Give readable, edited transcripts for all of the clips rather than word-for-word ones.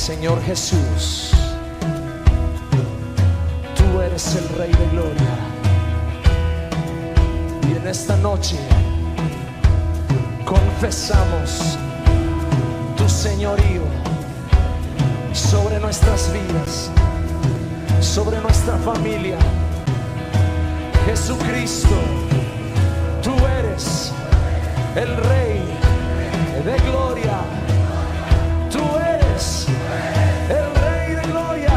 Señor Jesús, tú eres el Rey de Gloria. Y en esta noche confesamos tu señorío sobre nuestras vidas, sobre nuestra familia. Jesucristo, tú eres el Rey de Gloria. Tú eres el Rey de Gloria.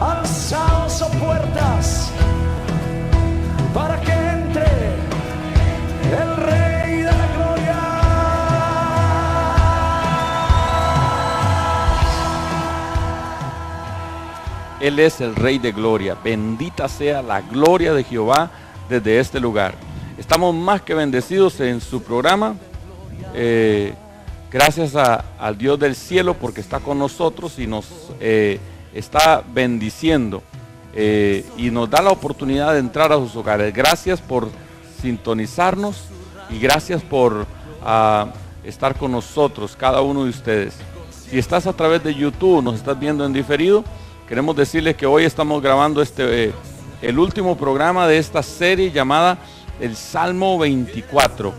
Alzaos, oh puertas, para que entre el Rey de la Gloria. Él es el Rey de Gloria. Bendita sea la gloria de Jehová desde este lugar. Estamos más que bendecidos en su programa. Gracias al Dios del cielo porque está con nosotros y nos está bendiciendo y nos da la oportunidad de entrar a sus hogares. Gracias por sintonizarnos y gracias por estar con nosotros, cada uno de ustedes. Si estás a través de YouTube, nos estás viendo en diferido, queremos decirles que hoy estamos grabando el último programa de esta serie llamada el Salmo 24.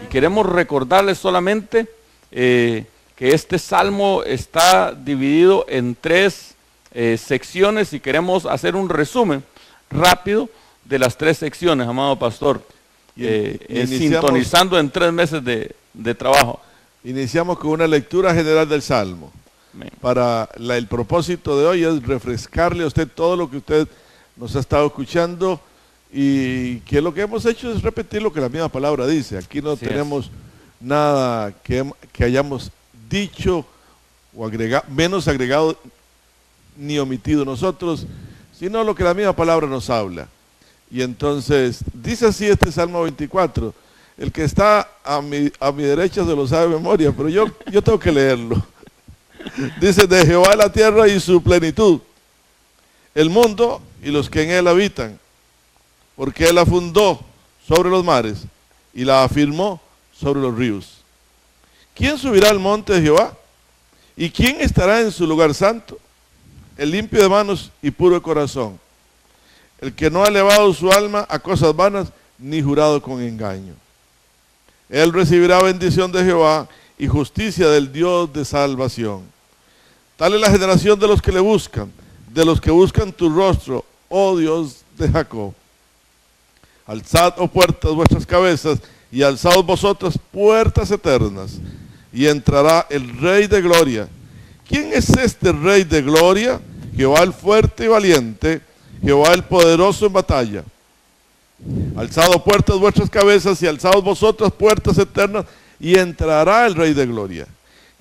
Y queremos recordarles solamente que este salmo está dividido en 3 secciones y queremos hacer un resumen rápido de las 3 secciones, amado pastor, sintonizando en 3 meses de trabajo. Iniciamos con una lectura general del salmo. Amén. El propósito de hoy es refrescarle a usted todo lo que usted nos ha estado escuchando y que lo que hemos hecho es repetir lo que la misma palabra dice. Aquí no tenemos nada que hayamos dicho o menos agregado ni omitido nosotros, sino lo que la misma palabra nos habla. Y entonces, dice así este Salmo 24, el que está a mi derecha se lo sabe de memoria, pero yo tengo que leerlo. Dice: de Jehová la tierra y su plenitud, el mundo y los que en él habitan, porque él la fundó sobre los mares y la afirmó sobre los ríos. ¿Quién subirá al monte de Jehová? ¿Y quién estará en su lugar santo? El limpio de manos y puro de corazón, el que no ha elevado su alma a cosas vanas, ni jurado con engaño. Él recibirá bendición de Jehová y justicia del Dios de salvación. Tal es la generación de los que le buscan, de los que buscan tu rostro, oh Dios de Jacob. Alzad, oh puertas, vuestras cabezas, y alzaos vosotras puertas eternas, y entrará el Rey de Gloria. ¿Quién es este Rey de Gloria? Jehová el fuerte y valiente, Jehová el poderoso en batalla. Alzad, oh puertas, vuestras cabezas, y alzaos vosotras puertas eternas, y entrará el Rey de Gloria.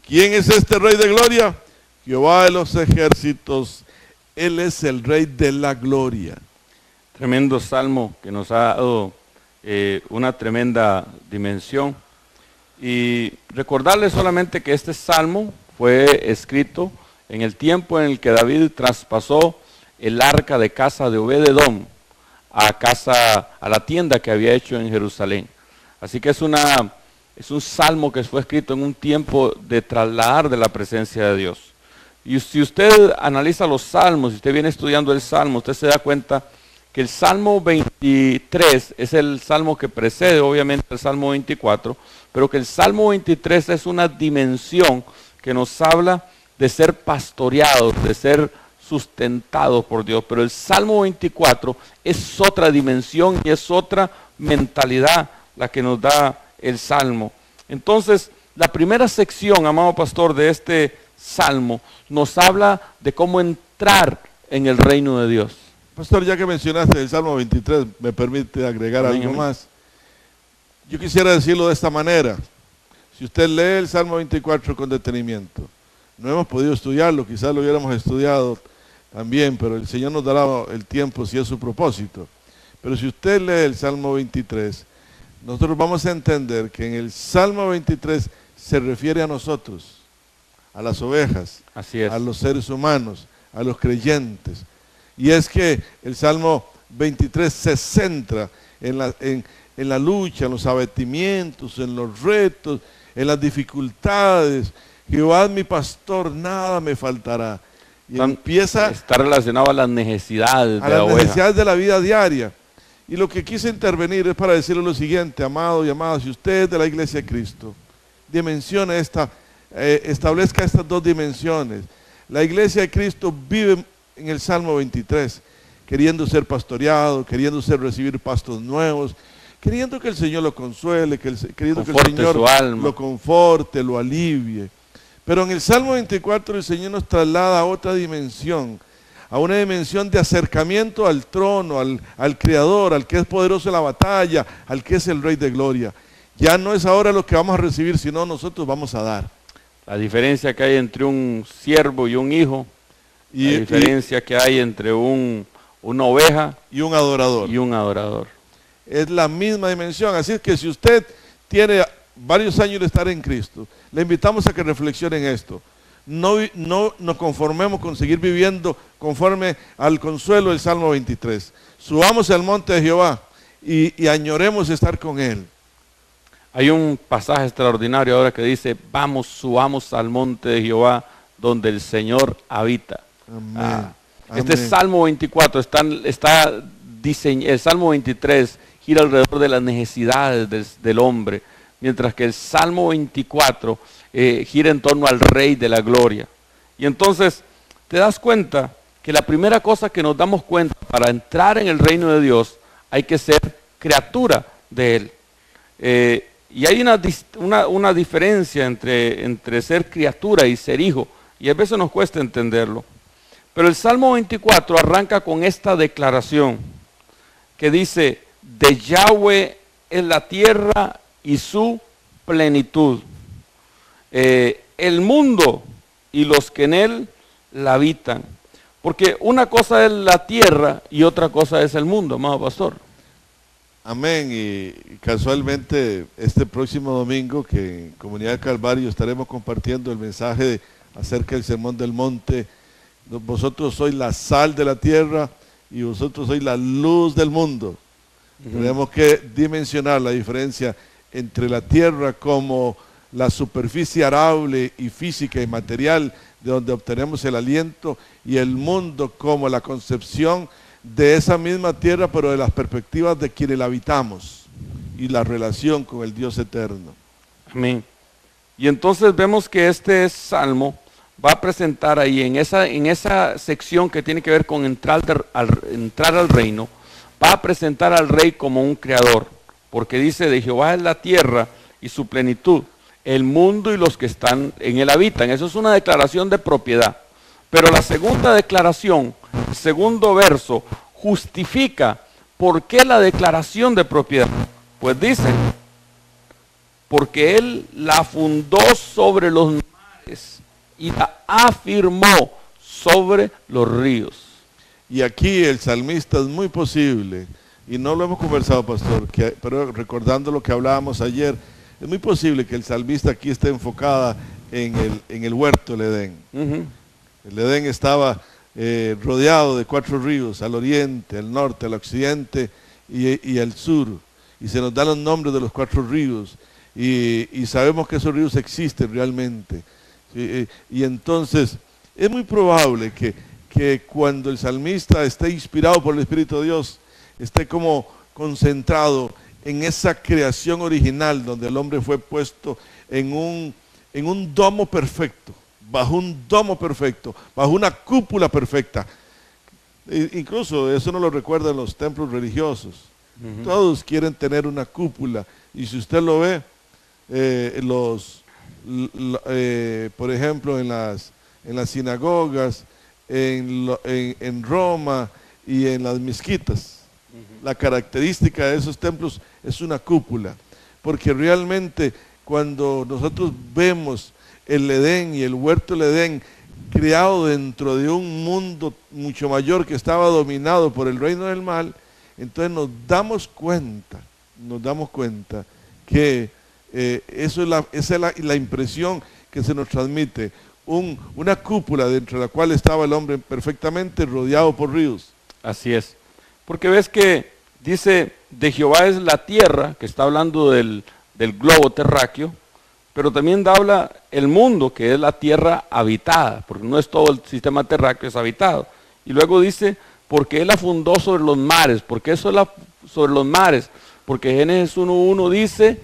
¿Quién es este Rey de Gloria? Jehová de los ejércitos. Él es el Rey de la Gloria. Tremendo salmo que nos ha dado una tremenda dimensión. Y recordarles solamente que este salmo fue escrito en el tiempo en el que David traspasó el arca de casa de Obed-Edom a la tienda que había hecho en Jerusalén. Así que es un salmo que fue escrito en un tiempo de trasladar de la presencia de Dios. Y si usted analiza los salmos, si usted viene estudiando el salmo, usted se da cuenta que el Salmo 23 es el salmo que precede obviamente el Salmo 24, pero que el Salmo 23 es una dimensión que nos habla de ser pastoreados, de ser sustentados por Dios. Pero el Salmo 24 es otra dimensión y es otra mentalidad la que nos da el Salmo. Entonces, la primera sección, amado pastor, de este Salmo nos habla de cómo entrar en el reino de Dios. Pastor, ya que mencionaste el Salmo 23, me permite agregar algo más. Yo quisiera decirlo de esta manera. Si usted lee el Salmo 24 con detenimiento, no hemos podido estudiarlo, quizás lo hubiéramos estudiado también, pero el Señor nos dará el tiempo si es su propósito. Pero si usted lee el Salmo 23, nosotros vamos a entender que en el Salmo 23 se refiere a nosotros, a las ovejas, así es, a los seres humanos, a los creyentes. Y es que el Salmo 23 se centra en la lucha, en los abatimientos, en los retos, en las dificultades Jehová es mi pastor, nada me faltará. Y empieza está relacionado a las necesidades a de la las oveja. necesidades de la vida diaria. Y lo que quise intervenir es para decirle lo siguiente, amado y amada, si usted es de la Iglesia de Cristo, dimensione establezca estas dos dimensiones. La Iglesia de Cristo vive en el Salmo 23, queriendo ser pastoreado, queriendo recibir pastos nuevos, queriendo que el Señor lo consuele, queriendo que el Señor lo conforte, lo alivie. Pero en el Salmo 24 el Señor nos traslada a otra dimensión, a una dimensión de acercamiento al trono, al Creador, al que es poderoso en la batalla, al que es el Rey de Gloria. Ya no es ahora lo que vamos a recibir, sino nosotros vamos a dar. La diferencia que hay entre un siervo y un hijo, la diferencia que hay entre una oveja y un adorador. Es la misma dimensión. Así es que si usted tiene varios años de estar en Cristo, le invitamos a que reflexione en esto. No nos conformemos con seguir viviendo conforme al consuelo del Salmo 23. Subamos al monte de Jehová y añoremos estar con Él. Hay un pasaje extraordinario ahora que dice, vamos, subamos al monte de Jehová, donde el Señor habita. Amén. Este Salmo 24 el Salmo 23 gira alrededor de las necesidades del hombre, mientras que el Salmo 24 gira en torno al Rey de la Gloria. Y entonces te das cuenta que la primera cosa que nos damos cuenta para entrar en el reino de Dios, hay que ser criatura de Él. Y hay una diferencia entre ser criatura y ser hijo, y a veces nos cuesta entenderlo. Pero el Salmo 24 arranca con esta declaración que dice, de Yahweh es la tierra y su plenitud, el mundo y los que en él la habitan. Porque una cosa es la tierra y otra cosa es el mundo, amado pastor. Amén. Y casualmente este próximo domingo que en Comunidad del Calvario estaremos compartiendo el mensaje acerca del Sermón del Monte. Vosotros sois la sal de la tierra y vosotros sois la luz del mundo. Tenemos que dimensionar la diferencia entre la tierra como la superficie arable y física y material de donde obtenemos el aliento, y el mundo como la concepción de esa misma tierra, pero de las perspectivas de quienes la habitamos y la relación con el Dios eterno. Amén. Y entonces vemos que este salmo va a presentar ahí en esa sección que tiene que ver con entrar al reino, va a presentar al rey como un creador, porque dice, de Jehová es la tierra y su plenitud, el mundo y los que están en él habitan. Eso es una declaración de propiedad. Pero la segunda declaración, el segundo verso, justifica por qué la declaración de propiedad. Pues dice, porque él la fundó sobre los mares y la afirmó sobre los ríos. Y aquí el salmista es muy posible, y no lo hemos conversado, pastor, pero recordando lo que hablábamos ayer, es muy posible que el salmista aquí esté enfocada en el huerto del Edén. El Edén estaba rodeado de 4 ríos, al oriente, al norte, al occidente y al sur. Y se nos dan los nombres de los 4 ríos. Y sabemos que esos ríos existen realmente. Y entonces es muy probable que cuando el salmista esté inspirado por el Espíritu de Dios, esté como concentrado en esa creación original donde el hombre fue puesto en un domo perfecto, bajo un domo perfecto, bajo una cúpula perfecta. Incluso eso nos lo recuerdan los templos religiosos. Todos quieren tener una cúpula, y si usted lo ve, por ejemplo en las sinagogas, en Roma y en las mezquitas, la característica de esos templos es una cúpula, porque realmente cuando nosotros vemos el Edén y el huerto del Edén creado dentro de un mundo mucho mayor que estaba dominado por el reino del mal, entonces nos damos cuenta que esa es la impresión que se nos transmite, una cúpula dentro de la cual estaba el hombre perfectamente rodeado por ríos. Así es, porque ves que dice, de Jehová es la tierra, que está hablando del globo terráqueo, pero también habla el mundo, que es la tierra habitada, porque no es todo el sistema terráqueo es habitado. Y luego dice, porque Él la fundó sobre los mares. ¿Por qué sobre los mares? Porque Génesis 1:1 dice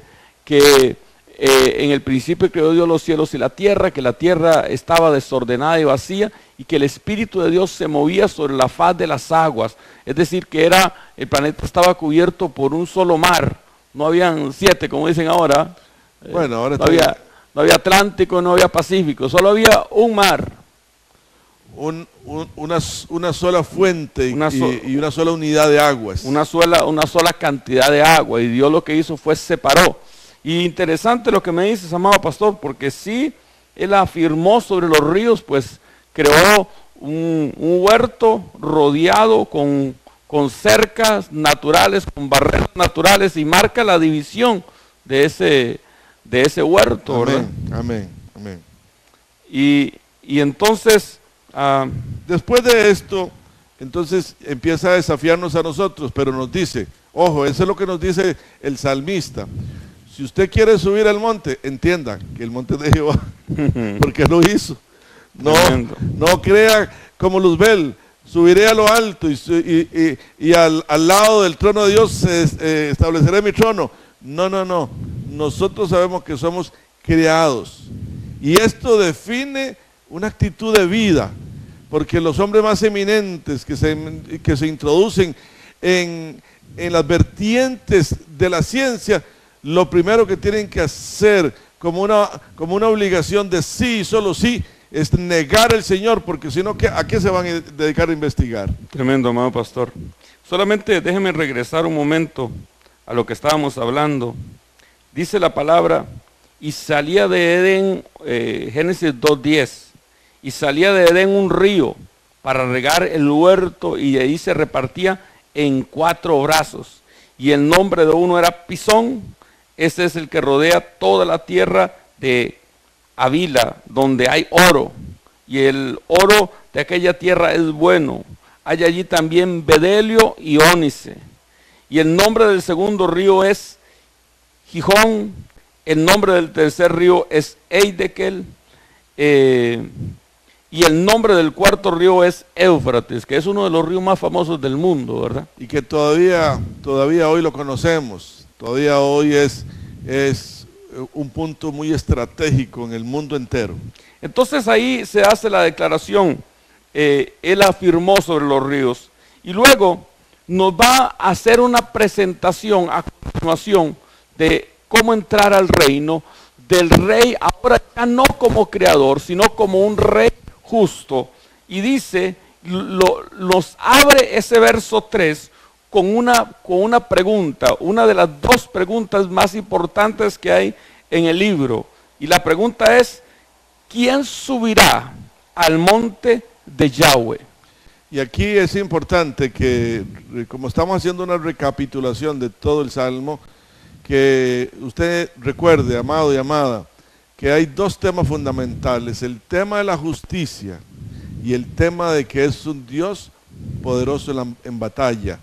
que en el principio creó Dios los cielos y la tierra, que la tierra estaba desordenada y vacía, y que el Espíritu de Dios se movía sobre la faz de las aguas. Es decir, que el planeta estaba cubierto por un solo mar. No habían 7, como dicen ahora. Bueno, ahora no había Atlántico, no había Pacífico, solo había un mar. Una sola fuente y una sola unidad de aguas. Una sola cantidad de agua, y Dios lo que hizo fue separó. Y interesante lo que me dices, amado pastor, porque sí, Él afirmó sobre los ríos, pues creó un huerto rodeado con cercas naturales, con barreras naturales, y marca la división de ese huerto. Amén, ¿verdad? amén, amén. Y entonces, después de esto, entonces empieza a desafiarnos a nosotros, pero nos dice, ojo, eso es lo que nos dice el salmista. Si usted quiere subir al monte, entienda que el monte es de Jehová, porque lo hizo. No crea como Luzbel, subiré a lo alto y al lado del trono de Dios estableceré mi trono. No. Nosotros sabemos que somos creados. Y esto define una actitud de vida, porque los hombres más eminentes que se introducen en las vertientes de la ciencia, lo primero que tienen que hacer como una obligación de sí y solo sí, es negar al Señor, porque si no, ¿a qué se van a dedicar a investigar? Tremendo, amado pastor. Solamente déjeme regresar un momento a lo que estábamos hablando. Dice la palabra, y salía de Edén, Génesis 2:10, y salía de Edén un río para regar el huerto, y de ahí se repartía en 4 brazos. Y el nombre de uno era Pisón. Ese es el que rodea toda la tierra de Havila, donde hay oro. Y el oro de aquella tierra es bueno. Hay allí también bedelio y ónice. Y el nombre del segundo río es Gijón. El nombre del tercer río es Eidekel. Y el nombre del cuarto río es Éufrates, que es uno de los ríos más famosos del mundo, ¿verdad? Y que todavía hoy lo conocemos. Todavía hoy es un punto muy estratégico en el mundo entero. Entonces ahí se hace la declaración, Él afirmó sobre los ríos, y luego nos va a hacer una presentación a continuación de cómo entrar al reino del rey, ahora ya no como creador, sino como un rey justo. Y dice, nos abre ese verso 3 con una pregunta, una de las 2 preguntas más importantes que hay en el libro. Y la pregunta es, ¿quién subirá al monte de Yahweh? Y aquí es importante que, como estamos haciendo una recapitulación de todo el Salmo, que usted recuerde, amado y amada, que hay 2 temas fundamentales: el tema de la justicia y el tema de que es un Dios poderoso en batalla.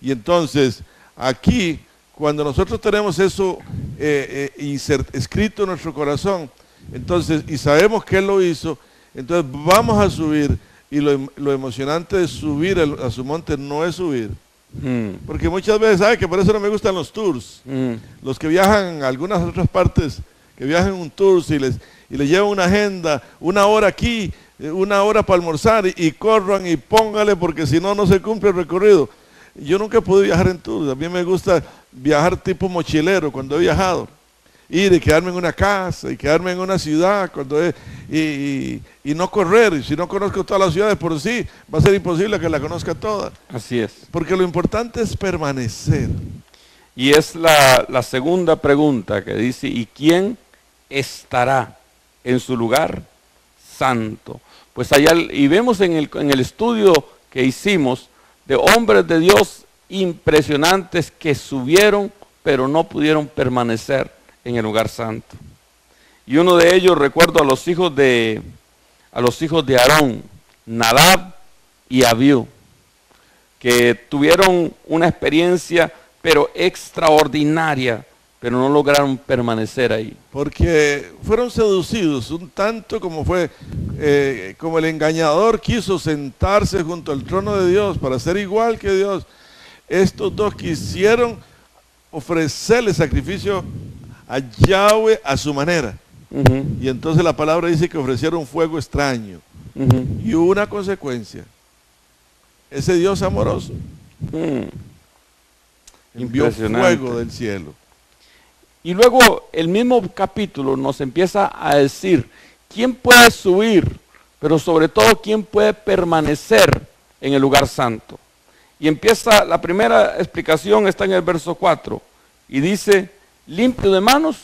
Y entonces, aquí, cuando nosotros tenemos eso escrito en nuestro corazón, entonces, y sabemos que Él lo hizo, entonces vamos a subir. Y lo emocionante de subir a su monte no es subir. Porque muchas veces, ¿sabe que por eso no me gustan los tours? Los que viajan a algunas otras partes, que viajan un tour y les llevan una agenda, 1 hora aquí, 1 hora para almorzar, y corran y póngale, porque si no, no se cumple el recorrido. Yo nunca pude viajar en tours. A mí me gusta viajar tipo mochilero cuando he viajado. Ir y quedarme en una casa y quedarme en una ciudad y no correr. Y si no conozco todas las ciudades por sí, va a ser imposible que la conozca toda. Así es. Porque lo importante es permanecer. Y es la segunda pregunta que dice, ¿y quién estará en su lugar santo? Pues allá, y vemos en el estudio que hicimos de hombres de Dios impresionantes que subieron, pero no pudieron permanecer en el lugar santo. Y uno de ellos, recuerdo a los hijos de Aarón, Nadab y Abiú, que tuvieron una experiencia pero extraordinaria pero no lograron permanecer ahí. Porque fueron seducidos, un tanto como fue, como el engañador quiso sentarse junto al trono de Dios para ser igual que Dios. Estos dos quisieron ofrecerle sacrificio a Yahweh a su manera. Y entonces la palabra dice que ofrecieron fuego extraño. Y hubo una consecuencia. Ese Dios amoroso envió fuego del cielo. Y luego el mismo capítulo nos empieza a decir quién puede subir, pero sobre todo quién puede permanecer en el lugar santo. Y empieza, la primera explicación está en el verso 4 y dice, limpio de manos,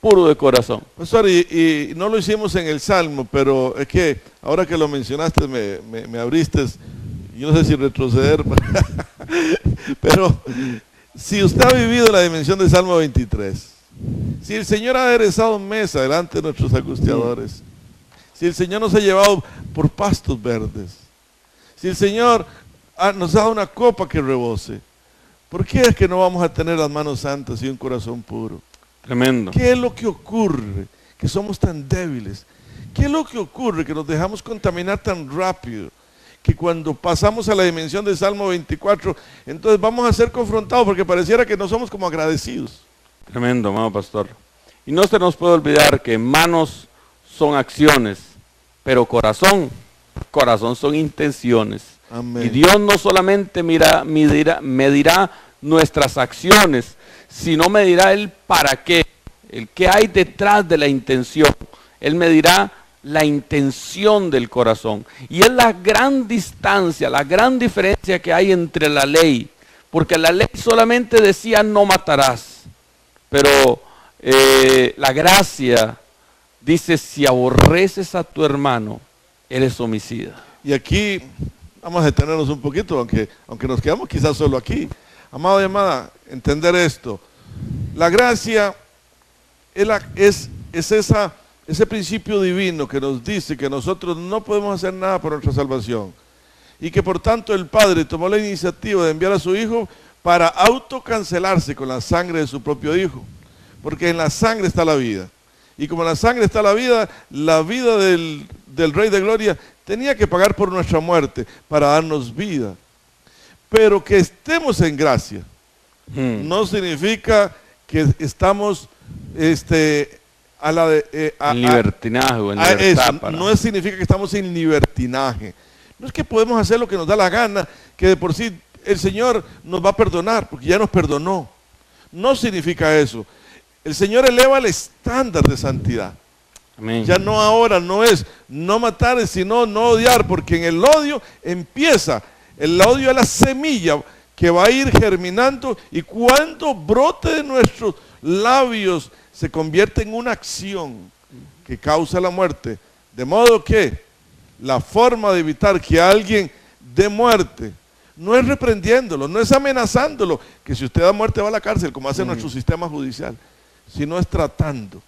puro de corazón. Pastor, y no lo hicimos en el Salmo, pero es que ahora que lo mencionaste me abriste, yo no sé si retroceder, pero si usted ha vivido la dimensión del Salmo 23, si el Señor ha aderezado mesa delante de nuestros angustiadores, si el Señor nos ha llevado por pastos verdes, si el Señor nos ha dado una copa que rebose, ¿por qué es que no vamos a tener las manos santas y un corazón puro? Tremendo. ¿Qué es lo que ocurre? Que somos tan débiles. ¿Qué es lo que ocurre? Que nos dejamos contaminar tan rápido, que cuando pasamos a la dimensión del Salmo 24, entonces vamos a ser confrontados porque pareciera que no somos como agradecidos. Tremendo, amado pastor. Y no se nos puede olvidar que manos son acciones, pero corazón son intenciones. Amén. Y Dios no solamente medirá nuestras acciones, sino medirá el para qué, el qué hay detrás de la intención. Él medirá la intención del corazón. Y es la gran distancia, la gran diferencia que hay entre la ley. Porque la ley solamente decía no matarás. Pero la gracia dice si aborreces a tu hermano, eres homicida. Y aquí vamos a detenernos un poquito, aunque nos quedamos quizás solo aquí. Amado y amada, entender esto. La gracia es ese principio divino que nos dice que nosotros no podemos hacer nada por nuestra salvación. Y que por tanto el Padre tomó la iniciativa de enviar a su Hijo para autocancelarse con la sangre de su propio Hijo. Porque en la sangre está la vida. Y como en la sangre está la vida del Rey de Gloria tenía que pagar por nuestra muerte para darnos vida. Pero que estemos en gracia no significa que estamos en libertinaje o en libertad. No significa que estamos en libertinaje. No es que podemos hacer lo que nos da la gana, que de por sí el Señor nos va a perdonar, porque ya nos perdonó. No significa eso. El Señor eleva el estándar de santidad. Amén. Ya no ahora, no es no matar, sino no odiar, porque en el odio empieza. El odio es la semilla que va a ir germinando y cuando brote de nuestros labios se convierte en una acción que causa la muerte. De modo que la forma de evitar que alguien dé muerte no es reprendiéndolo, no es amenazándolo, que si usted da muerte va a la cárcel, como hace nuestro sistema judicial, sino es tratando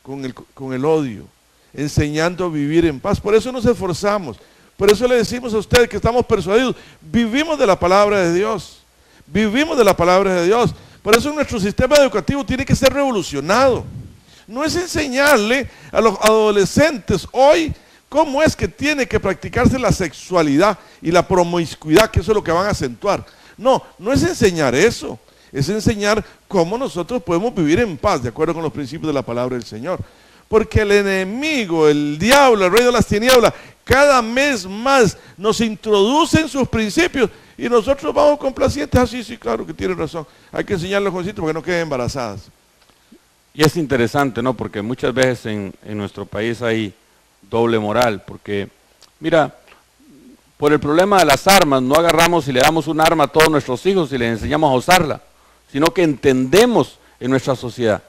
con el odio, enseñando a vivir en paz. Por eso nos esforzamos. Por eso le decimos a ustedes que estamos persuadidos, vivimos de la palabra de Dios, vivimos de la palabra de Dios. Por eso nuestro sistema educativo tiene que ser revolucionado. No es enseñarle a los adolescentes hoy cómo es que tiene que practicarse la sexualidad y la promiscuidad, que eso es lo que van a acentuar. No, no es enseñar eso, es enseñar cómo nosotros podemos vivir en paz, de acuerdo con los principios de la palabra del Señor. Porque el enemigo, el diablo, el rey de las tinieblas, cada mes más nos introduce en sus principios y nosotros vamos complacientes. Sí, claro que tiene razón. Hay que enseñarle a los jovencitos para que no queden embarazadas. Y es interesante, ¿no? Porque muchas veces en nuestro país hay doble moral. Porque, mira, por el problema de las armas, no agarramos y le damos un arma a todos nuestros hijos y les enseñamos a usarla, sino que entendemos en nuestra sociedad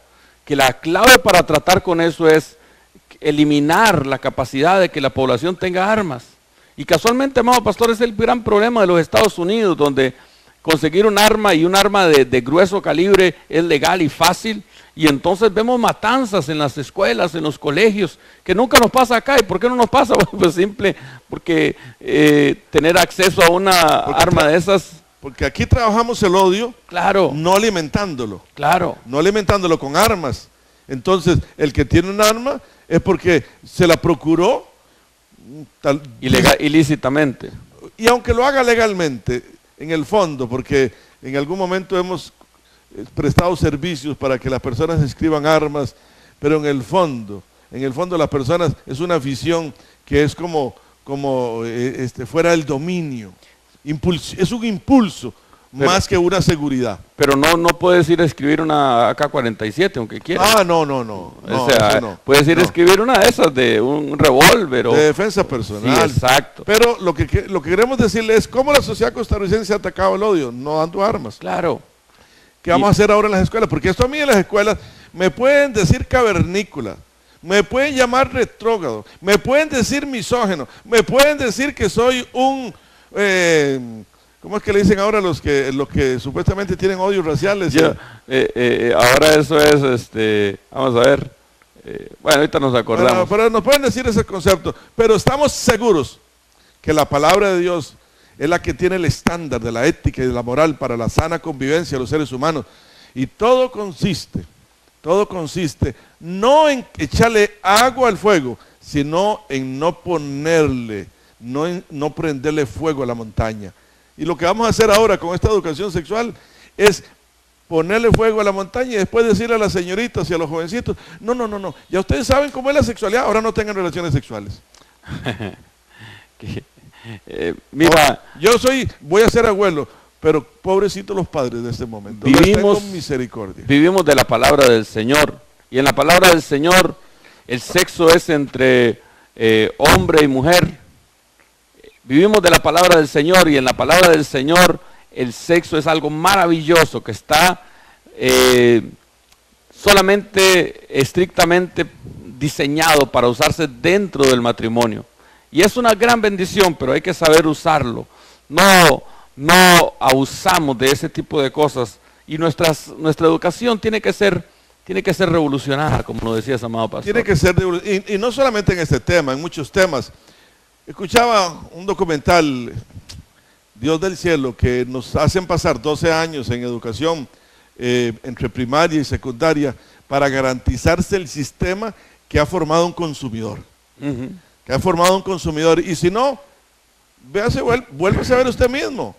que la clave para tratar con eso es eliminar la capacidad de que la población tenga armas. Y casualmente, amado pastor, es el gran problema de los Estados Unidos, donde conseguir un arma y un arma de grueso calibre es legal y fácil, y entonces vemos matanzas en las escuelas, en los colegios, que nunca nos pasa acá. ¿Y por qué no nos pasa? Bueno, pues simple, porque tener acceso a una arma de esas Porque aquí trabajamos el odio, Claro, no alimentándolo, claro. no alimentándolo con armas. Entonces, el que tiene un arma es porque se la procuró, Ilícitamente. y aunque lo haga legalmente, en el fondo, porque en algún momento hemos prestado servicios para que las personas escriban armas, pero en el fondo las personas es una afición que es como fuera del dominio, es un impulso más que una seguridad. Pero no puedes ir a escribir una AK-47 aunque quieras. No, O sea, eso no. puedes ir a No. escribir una de esas, de un revólver o... De defensa Sí, personal. exacto. Pero lo que queremos decirle es cómo la sociedad costarricense ha atacado el odio, no dando armas. Claro. ¿Qué vamos a hacer ahora en las escuelas? Porque esto a mí en las escuelas me pueden decir cavernícola, me pueden llamar retrógrado, me pueden decir misógeno, me pueden decir que soy un... ¿cómo es que le dicen ahora los que supuestamente tienen odios raciales? Ahora eso es, vamos a ver, bueno, ahorita nos acordamos. Pero nos pueden decir ese concepto, pero estamos seguros que la palabra de Dios es la que tiene el estándar de la ética y de la moral para la sana convivencia de los seres humanos. Y todo consiste no en echarle agua al fuego, sino en no ponerle, no prenderle fuego a la montaña. Y lo que vamos a hacer ahora con esta educación sexual es ponerle fuego a la montaña y después decirle a las señoritas y a los jovencitos, no, ya ustedes saben cómo es la sexualidad, ahora no tengan relaciones sexuales. Mira, voy a ser abuelo, pero pobrecitos los padres de este momento. Les tengo misericordia. Vivimos de la palabra del Señor, y en la palabra del Señor el sexo es entre hombre y mujer. Vivimos de la palabra del Señor, y en la palabra del Señor el sexo es algo maravilloso que está solamente, estrictamente diseñado para usarse dentro del matrimonio. Y es una gran bendición, pero hay que saber usarlo. No abusamos de ese tipo de cosas, y nuestra educación tiene que ser revolucionada, como lo decías, amado pastor. Tiene que ser, y no solamente en este tema, en muchos temas. Escuchaba un documental, Dios del Cielo, que nos hacen pasar 12 años en educación entre primaria y secundaria para garantizarse el sistema que ha formado un consumidor. Que ha formado un consumidor. Y si no, vuélvese a ver usted mismo.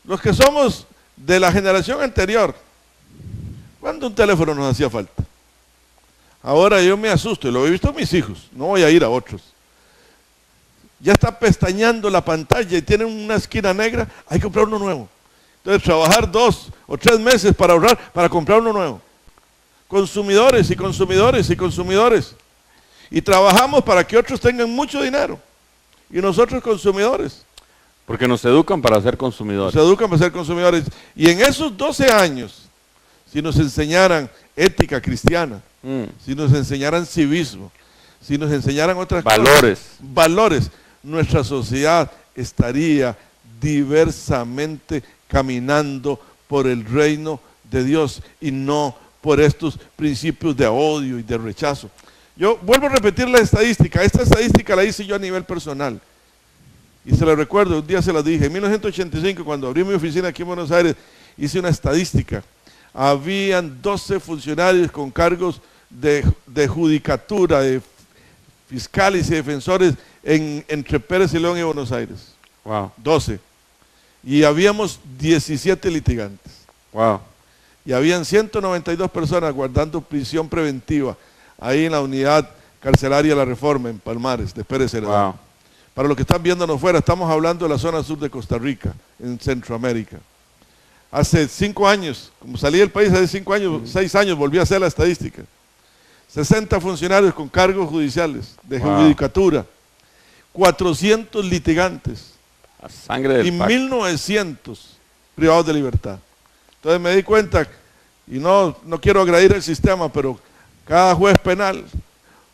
Los que somos de la generación anterior, ¿cuándo un teléfono nos hacía falta? Ahora yo me asusto, y lo he visto en mis hijos, no voy a ir a otros. Ya está pestañando la pantalla y tienen una esquina negra, hay que comprar uno nuevo. Entonces trabajar 2 o 3 meses para ahorrar, para comprar uno nuevo. Consumidores y consumidores y consumidores. Y trabajamos para que otros tengan mucho dinero. Y nosotros consumidores. Porque nos educan para ser consumidores. Nos educan para ser consumidores. Y en esos 12 años, si nos enseñaran ética cristiana, si nos enseñaran civismo, si nos enseñaran otras valores, nuestra sociedad estaría diversamente caminando por el reino de Dios y no por estos principios de odio y de rechazo. Yo vuelvo a repetir la estadística. Esta estadística la hice yo a nivel personal. Y se la recuerdo, un día se la dije. En 1985, cuando abrí mi oficina aquí en Buenos Aires, hice una estadística. Habían 12 funcionarios con cargos de judicatura, de fiscales y defensores entre Pérez y León y Buenos Aires. Wow. 12. Y habíamos 17 litigantes. Wow. Y habían 192 personas guardando prisión preventiva ahí en la unidad carcelaria La Reforma, en Palmares, de Pérez Celedón. Wow. Para los que están viéndonos fuera, estamos hablando de la zona sur de Costa Rica, en Centroamérica. Hace 5 años, como salí del país hace 5 años, 6 años, volví a hacer la estadística. 60 funcionarios con cargos judiciales de judicatura, 400 litigantes A sangre del y pacto. 1900 privados de libertad. Entonces me di cuenta, y no quiero agredir el sistema, pero cada juez penal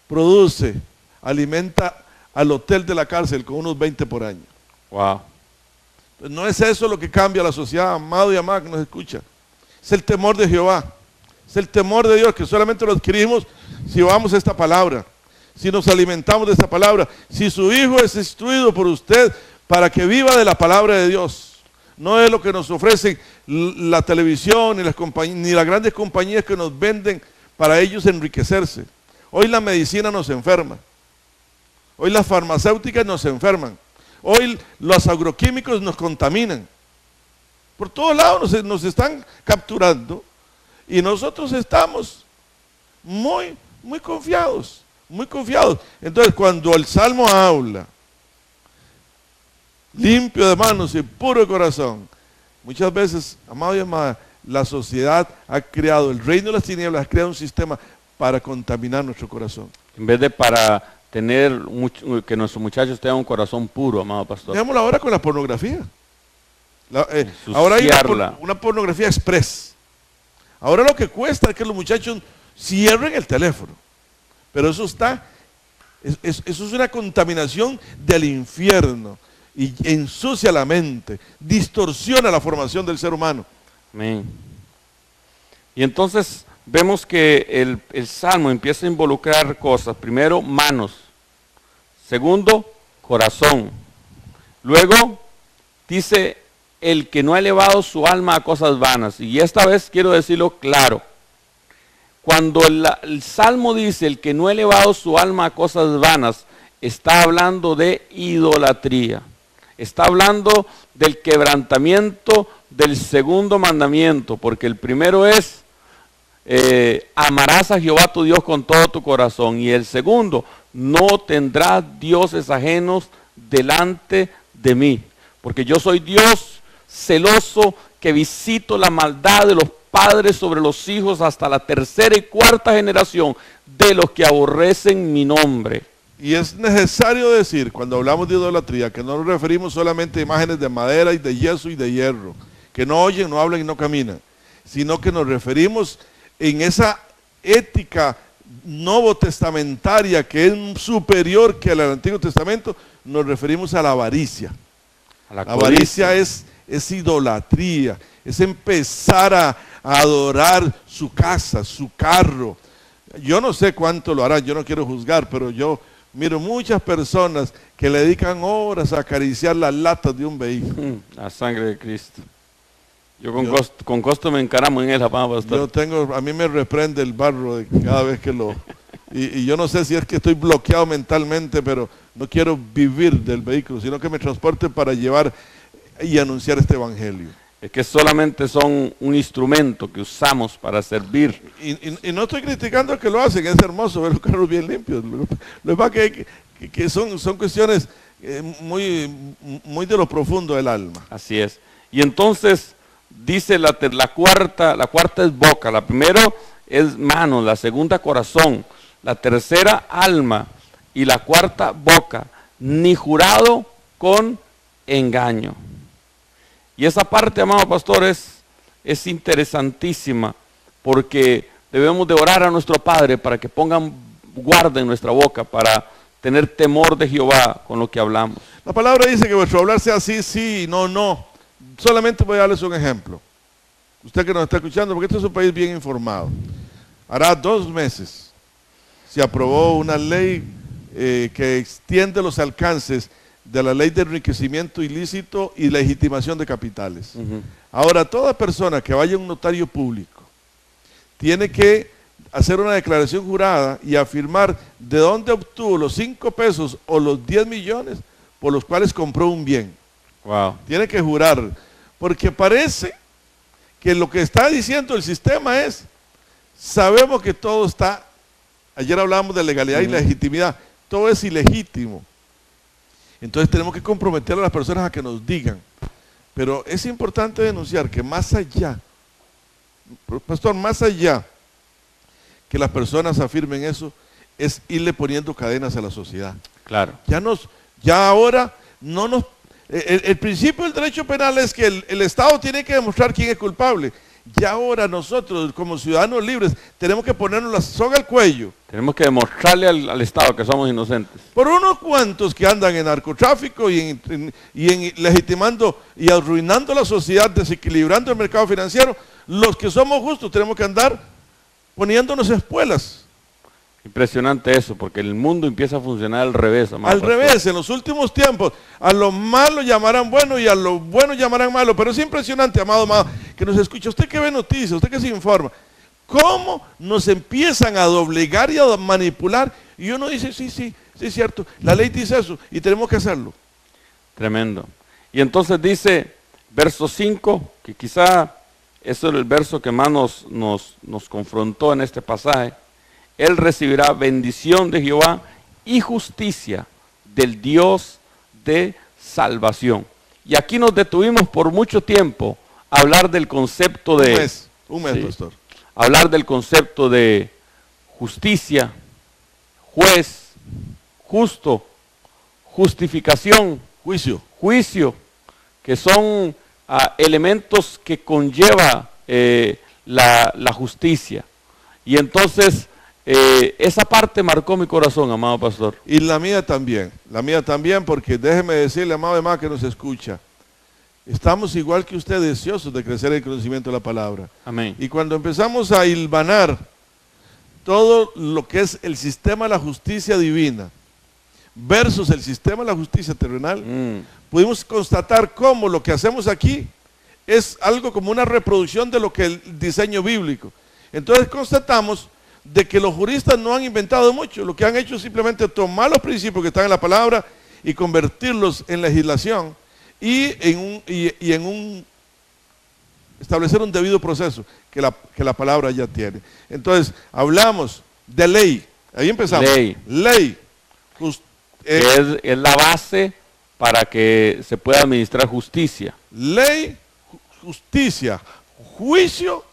produce, alimenta al hotel de la cárcel con unos 20 por año. Wow. Pues no es eso lo que cambia la sociedad, amado y amada que nos escucha. Es el temor de Jehová. Es el temor de Dios que solamente lo adquirimos si vamos a esta palabra, si nos alimentamos de esta palabra, si su hijo es instruido por usted para que viva de la palabra de Dios, no es lo que nos ofrecen la televisión ni las grandes compañías que nos venden para ellos enriquecerse. Hoy la medicina nos enferma. Hoy las farmacéuticas nos enferman. Hoy los agroquímicos nos contaminan. Por todos lados nos están capturando y nosotros estamos muy confiados, muy confiados. Entonces, cuando el Salmo habla, limpio de manos y puro de corazón, muchas veces, amado y amada, la sociedad ha creado, el reino de las tinieblas ha creado un sistema para contaminar nuestro corazón. En vez de para tener que nuestros muchachos tengan un corazón puro, amado pastor. Veámoslo ahora con la pornografía. Ahora hay una pornografía express. Ahora lo que cuesta es que los muchachos cierren el teléfono. Pero eso es una contaminación del infierno y ensucia la mente, distorsiona la formación del ser humano. Amén. Y entonces vemos que el Salmo empieza a involucrar cosas. Primero, manos. Segundo, corazón. Luego, dice, el que no ha elevado su alma a cosas vanas. Y esta vez quiero decirlo claro. Cuando el Salmo dice, el que no ha elevado su alma a cosas vanas, está hablando de idolatría. Está hablando del quebrantamiento del segundo mandamiento, porque el primero es, amarás a Jehová tu Dios con todo tu corazón. Y el segundo, no tendrás dioses ajenos delante de mí, porque yo soy Dios celoso que visito la maldad de los padres sobre los hijos hasta la tercera y cuarta generación de los que aborrecen mi nombre. Y es necesario decir, cuando hablamos de idolatría, que no nos referimos solamente a imágenes de madera y de yeso y de hierro, que no oyen, no hablan y no caminan, sino que nos referimos en esa ética novotestamentaria que es superior que al Antiguo Testamento, nos referimos a la avaricia. La avaricia es idolatría, es empezar a adorar su casa, su carro. Yo no sé cuánto lo harán, yo no quiero juzgar, pero yo miro muchas personas que le dedican horas a acariciar las latas de un vehículo. La sangre de Cristo. Yo con costo me encaramo en esa, pastor. A mí me reprende el barro de cada vez que lo... Y yo no sé si es que estoy bloqueado mentalmente, pero no quiero vivir del vehículo, sino que me transporte para llevar y anunciar este evangelio. Es que solamente son un instrumento que usamos para servir. Y no estoy criticando que lo hacen, es hermoso ver los carros bien limpios. Lo que pasa es que son cuestiones muy de lo profundo del alma. Así es. Y entonces dice la cuarta es boca, la primera es mano, la segunda corazón, la tercera alma y la cuarta boca, ni jurado con engaño. Y esa parte, amado pastor, es interesantísima, porque debemos de orar a nuestro Padre para que pongan guarda en nuestra boca, para tener temor de Jehová con lo que hablamos. La palabra dice que vuestro hablar sea sí, sí, no, no. Solamente voy a darles un ejemplo. Usted que nos está escuchando, porque este es un país bien informado. Hará 2 meses se aprobó una ley que extiende los alcances de la ley de enriquecimiento ilícito y legitimación de capitales. Ahora, toda persona que vaya a un notario público tiene que hacer una declaración jurada y afirmar de dónde obtuvo los 5 pesos o los 10 millones por los cuales compró un bien. Wow. Tiene que jurar, porque parece que lo que está diciendo el sistema es, sabemos que todo está, ayer hablábamos de legalidad y legitimidad, todo es ilegítimo. Entonces tenemos que comprometer a las personas a que nos digan. Pero es importante denunciar que más allá, pastor, más allá que las personas afirmen eso, es irle poniendo cadenas a la sociedad. Claro. Ya ahora no nos... El principio del derecho penal es que el Estado tiene que demostrar quién es culpable. Ya ahora nosotros, como ciudadanos libres, tenemos que ponernos la soga al cuello. Tenemos que demostrarle al Estado que somos inocentes. Por unos cuantos que andan en narcotráfico y en legitimando y arruinando la sociedad, desequilibrando el mercado financiero, los que somos justos tenemos que andar poniéndonos espuelas. Impresionante eso, porque el mundo empieza a funcionar al revés, amado Al pastor. revés, en los últimos tiempos, a lo malo llamarán bueno y a lo bueno llamarán malo. Pero es impresionante, amado, que nos escucha. Usted que ve noticias, usted que se informa, cómo nos empiezan a doblegar y a manipular. Y uno dice, sí, es cierto, la ley dice eso y tenemos que hacerlo. Tremendo. Y entonces dice, verso 5, que quizá eso es el verso que más nos confrontó en este pasaje. Él recibirá bendición de Jehová y justicia del Dios de salvación. Y aquí nos detuvimos por mucho tiempo a hablar del concepto de... Un mes, sí, pastor. hablar del concepto de justicia, juez, justo, justificación, juicio, que son elementos que conlleva la justicia. Y entonces esa parte marcó mi corazón, amado pastor. Y la mía también, porque déjeme decirle, amado hermano que nos escucha, estamos igual que usted deseosos de crecer en el conocimiento de la palabra. Amén. Y cuando empezamos a hilvanar todo lo que es el sistema de la justicia divina versus el sistema de la justicia terrenal, pudimos constatar cómo lo que hacemos aquí es algo como una reproducción de lo que el diseño bíblico. Entonces constatamos de que los juristas no han inventado mucho, lo que han hecho es simplemente tomar los principios que están en la palabra y convertirlos en legislación y establecer un debido proceso que la palabra ya tiene. Entonces, hablamos de ley, ahí empezamos. Ley. Es la base para que se pueda administrar justicia. Ley, justicia, juicio,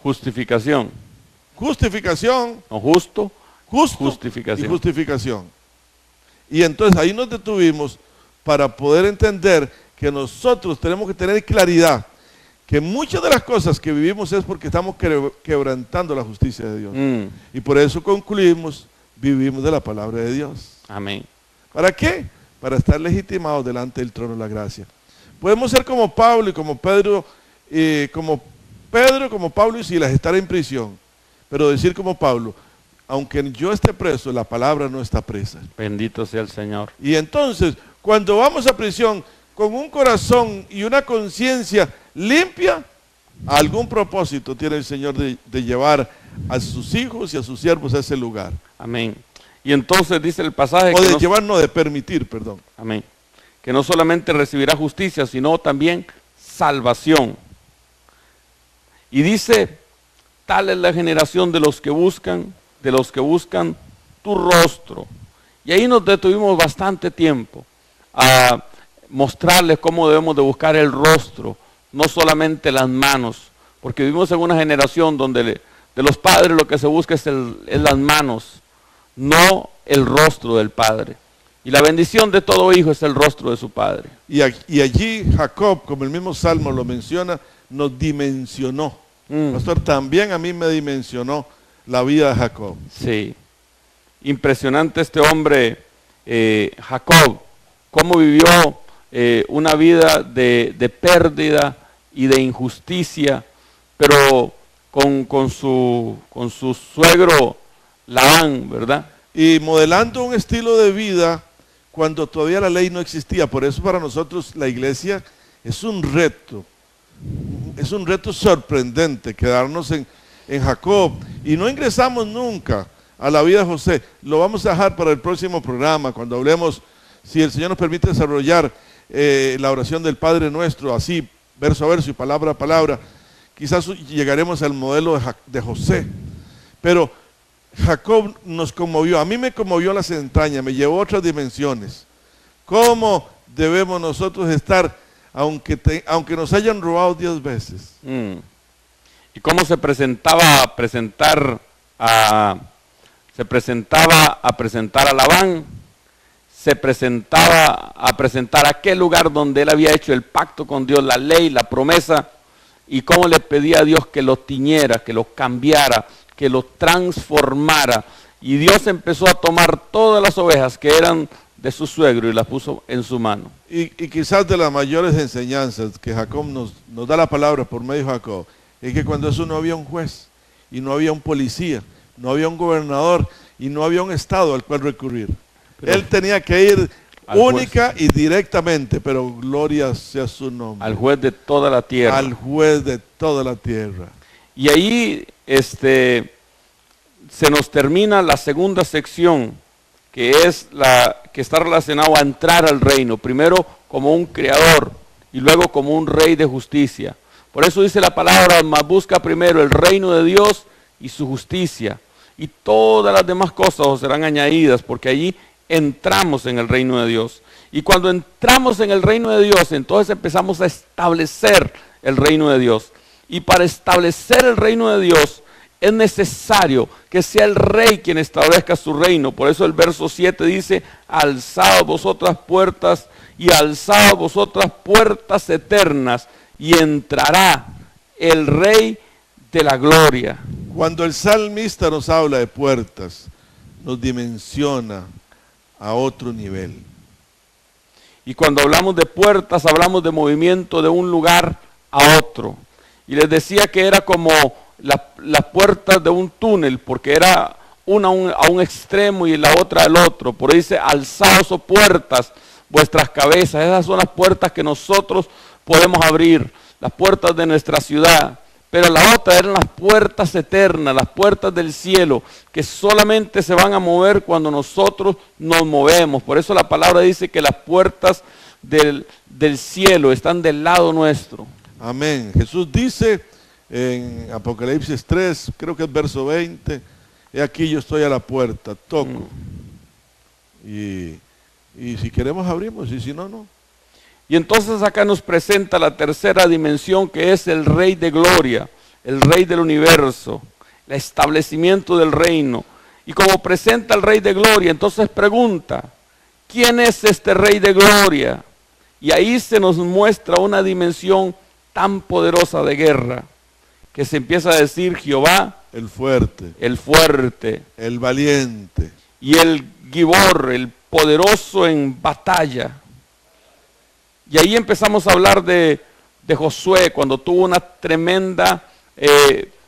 justificación. Justificación. No, justo, justificación. Y justificación. Y entonces ahí nos detuvimos para poder entender que nosotros tenemos que tener claridad que muchas de las cosas que vivimos es porque estamos quebrantando la justicia de Dios. Y por eso concluimos, vivimos de la palabra de Dios. Amén. ¿Para qué? Para estar legitimados delante del trono de la gracia. Podemos ser como Pablo y como Pedro, como Pablo y Silas, estar en prisión, pero decir como Pablo, aunque yo esté preso, la palabra no está presa. Bendito sea el Señor. Y entonces, cuando vamos a prisión con un corazón y una conciencia limpia, algún propósito tiene el Señor de llevar a sus hijos y a sus siervos a ese lugar. Amén. Y entonces dice el pasaje... O de llevar, no, de permitir, perdón. Amén. Que no solamente recibirá justicia, sino también salvación. Y dice, tal es la generación de los que buscan tu rostro. Y ahí nos detuvimos bastante tiempo a mostrarles cómo debemos de buscar el rostro, no solamente las manos, porque vivimos en una generación donde de los padres lo que se busca es las manos, no el rostro del Padre. Y la bendición de todo hijo es el rostro de su Padre. Y allí Jacob, como el mismo Salmo lo menciona, nos dimensionó. Pastor, también a mí me dimensionó la vida de Jacob. Sí, impresionante este hombre, Jacob, cómo vivió una vida de pérdida y de injusticia, pero con su suegro Labán, ¿verdad? Y modelando un estilo de vida cuando todavía la ley no existía. Por eso para nosotros la iglesia es un reto sorprendente quedarnos en Jacob. Y no ingresamos nunca a la vida de José. Lo vamos a dejar para el próximo programa, cuando hablemos, si el Señor nos permite desarrollar la oración del Padre Nuestro, así, verso a verso y palabra a palabra. Quizás llegaremos al modelo de José. Pero Jacob nos conmovió, a mí me conmovió las entrañas, me llevó a otras dimensiones. ¿Cómo debemos nosotros estar, aunque nos hayan robado 10 veces? ¿Y cómo se presentaba a presentar a Labán? Se presentaba a presentar aquel lugar donde él había hecho el pacto con Dios, la ley, la promesa, y cómo le pedía a Dios que lo tiñera, que lo cambiara, que lo transformara. Y Dios empezó a tomar todas las ovejas que eran de su suegro y las puso en su mano. Y quizás de las mayores enseñanzas que Jacob nos da la palabra por medio de Jacob, es que cuando eso no había un juez, y no había un policía, no había un gobernador y no había un estado al cual recurrir. Pero él tenía que ir al única y directamente, pero gloria sea su nombre. al juez de toda la tierra. Al juez de toda la tierra. Y ahí se nos termina la segunda sección, que es la que está relacionada a entrar al reino, primero como un creador y luego como un rey de justicia. Por eso dice la palabra, mas busca primero el reino de Dios y su justicia, y todas las demás cosas os serán añadidas, porque allí entramos en el reino de Dios. Y cuando entramos en el reino de Dios, entonces empezamos a establecer el reino de Dios. Y para establecer el reino de Dios es necesario que sea el rey quien establezca su reino. Por eso el verso 7 dice, alzad vosotras puertas y alzad vosotras puertas eternas y entrará el rey de la gloria. Cuando el salmista nos habla de puertas, nos dimensiona a otro nivel. Y cuando hablamos de puertas, hablamos de movimiento de un lugar a otro. Y les decía que era como las puertas de un túnel, porque era una a un extremo y la otra al otro. Por ahí dice, alzaos, oh puertas, vuestras cabezas. Esas son las puertas que nosotros podemos abrir, las puertas de nuestra ciudad. Pero la otra eran las puertas eternas, las puertas del cielo, que solamente se van a mover cuando nosotros nos movemos. Por eso la palabra dice que las puertas del cielo están del lado nuestro. Amén. Jesús dice en Apocalipsis 3, creo que es verso 20, he aquí yo estoy a la puerta, toco. Y si queremos abrimos, y si no, no. Y entonces acá nos presenta la tercera dimensión, que es el Rey de Gloria, el Rey del universo, el establecimiento del reino. Y como presenta al Rey de Gloria, entonces pregunta, ¿quién es este Rey de Gloria? Y ahí se nos muestra una dimensión tan poderosa de guerra, que se empieza a decir Jehová, el fuerte, el valiente, y el Gibor, el poderoso en batalla. Y ahí empezamos a hablar de Josué, cuando tuvo una tremenda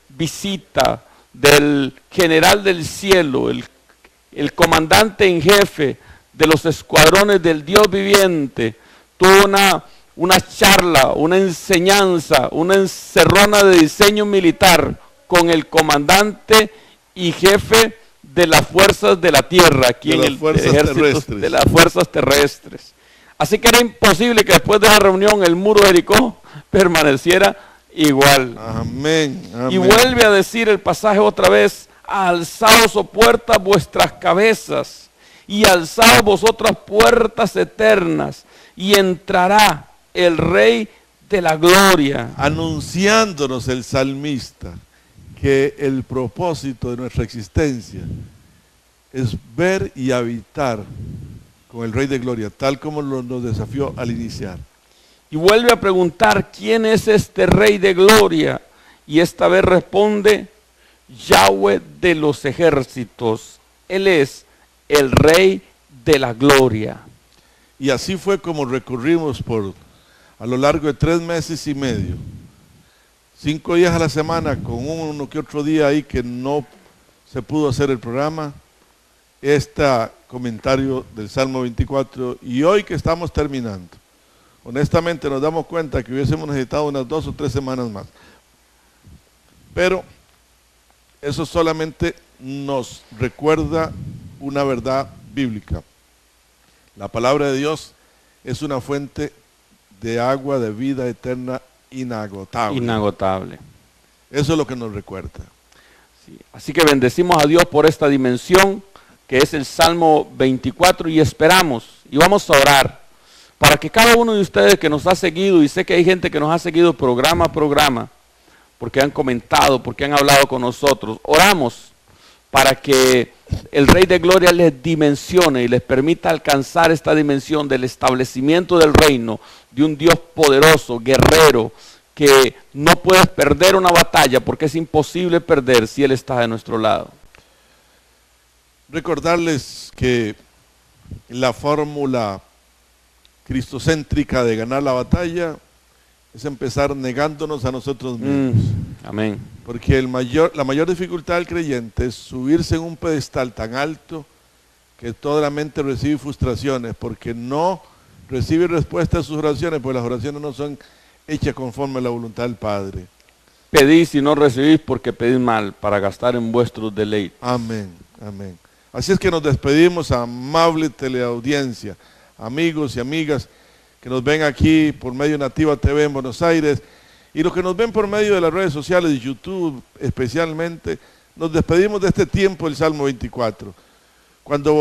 visita del general del cielo, el comandante en jefe de los escuadrones del Dios viviente. Tuvo una charla, una enseñanza, una encerrona de diseño militar con el comandante y jefe de las fuerzas de la tierra, aquí en el ejército de las fuerzas terrestres. Así que era imposible que después de la reunión el muro de Jericó permaneciera igual. Amén, amén. Y vuelve a decir el pasaje otra vez, alzaos, oh puertas, vuestras cabezas, y alzaos vosotras puertas eternas, y entrará el Rey de la gloria. Anunciándonos el salmista que el propósito de nuestra existencia es ver y habitar con el Rey de Gloria, tal como nos desafió al iniciar. Y vuelve a preguntar, ¿quién es este Rey de Gloria? Y esta vez responde, Yahweh de los ejércitos. Él es el Rey de la gloria. Y así fue como recorrimos a lo largo de 3 meses y medio, 5 días a la semana, con uno que otro día ahí que no se pudo hacer el programa, comentario del Salmo 24, y hoy que estamos terminando, honestamente nos damos cuenta que hubiésemos necesitado unas 2 o 3 semanas más. Pero eso solamente nos recuerda una verdad bíblica. La palabra de Dios es una fuente de agua de vida eterna inagotable. Inagotable. Eso es lo que nos recuerda. Sí. Así que bendecimos a Dios por esta dimensión que es el Salmo 24 y esperamos y vamos a orar para que cada uno de ustedes que nos ha seguido, y sé que hay gente que nos ha seguido programa a programa, porque han comentado, porque han hablado con nosotros, oramos para que el Rey de Gloria les dimensione y les permita alcanzar esta dimensión del establecimiento del reino, de un Dios poderoso, guerrero, que no puedes perder una batalla porque es imposible perder si Él está de nuestro lado. Recordarles que la fórmula cristocéntrica de ganar la batalla es empezar negándonos a nosotros mismos. Amén. Porque la mayor dificultad del creyente es subirse en un pedestal tan alto que toda la mente recibe frustraciones, porque no recibe respuesta a sus oraciones, porque las oraciones no son hechas conforme a la voluntad del Padre. Pedís y no recibís porque pedís mal, para gastar en vuestros deleites. Amén, amén. Así es que nos despedimos, amable teleaudiencia, amigos y amigas que nos ven aquí por medio de Nativa TV en Buenos Aires y los que nos ven por medio de las redes sociales, YouTube especialmente. Nos despedimos de este tiempo del Salmo 24. Cuando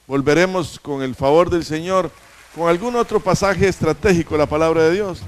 volveremos con el favor del Señor, con algún otro pasaje estratégico de la palabra de Dios,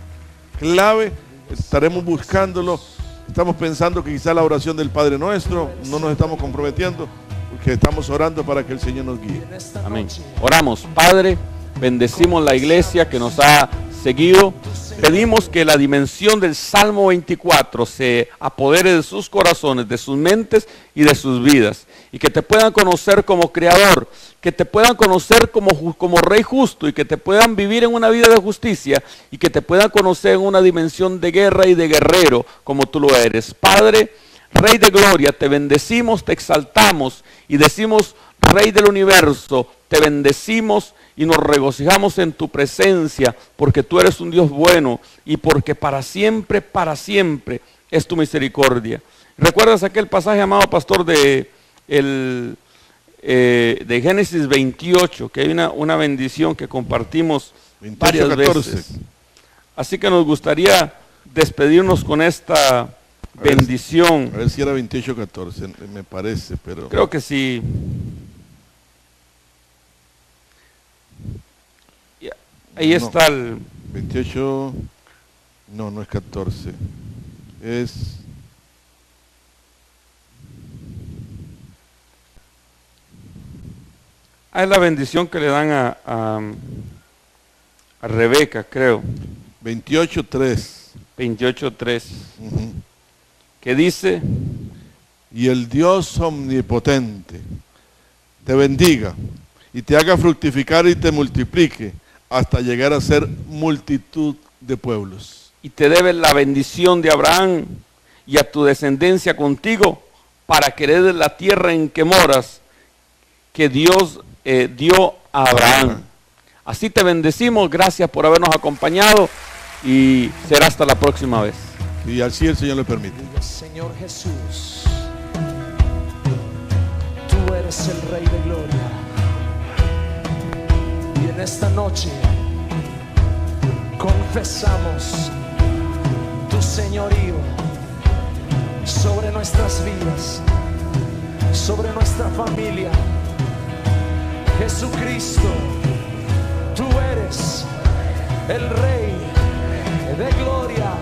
clave, estaremos buscándolo. Estamos pensando que quizá la oración del Padre Nuestro, no nos estamos comprometiendo, porque estamos orando para que el Señor nos guíe. Amén. Oramos, Padre, bendecimos la iglesia que nos ha seguido. Pedimos que la dimensión del Salmo 24 se apodere de sus corazones, de sus mentes y de sus vidas. Y que te puedan conocer como Creador, que te puedan conocer como Rey justo y que te puedan vivir en una vida de justicia y que te puedan conocer en una dimensión de guerra y de guerrero como tú lo eres. Padre, Rey de gloria, te bendecimos, te exaltamos y decimos, Rey del universo, te bendecimos y nos regocijamos en tu presencia, porque tú eres un Dios bueno y porque para siempre es tu misericordia. ¿Recuerdas aquel pasaje, amado pastor, de Génesis 28, que hay una bendición que compartimos 28, varias 14. Veces? Así que nos gustaría despedirnos con esta bendición. A ver si era 28:14, me parece, pero... Creo que sí. Ahí está el... 28, no es 14, es... Es la bendición que le dan a Rebeca, creo. 28:3. 28:3. Que dice: y el Dios omnipotente te bendiga y te haga fructificar y te multiplique hasta llegar a ser multitud de pueblos. Y te debe la bendición de Abraham y a tu descendencia contigo para que heredes la tierra en que moras, que Dios dio a Abraham. Así te bendecimos, gracias por habernos acompañado y será hasta la próxima vez. Y así el Señor le permite. Señor Jesús, tú eres el Rey de gloria. Y en esta noche confesamos tu señorío sobre nuestras vidas, sobre nuestra familia. Jesucristo, tú eres el Rey de gloria.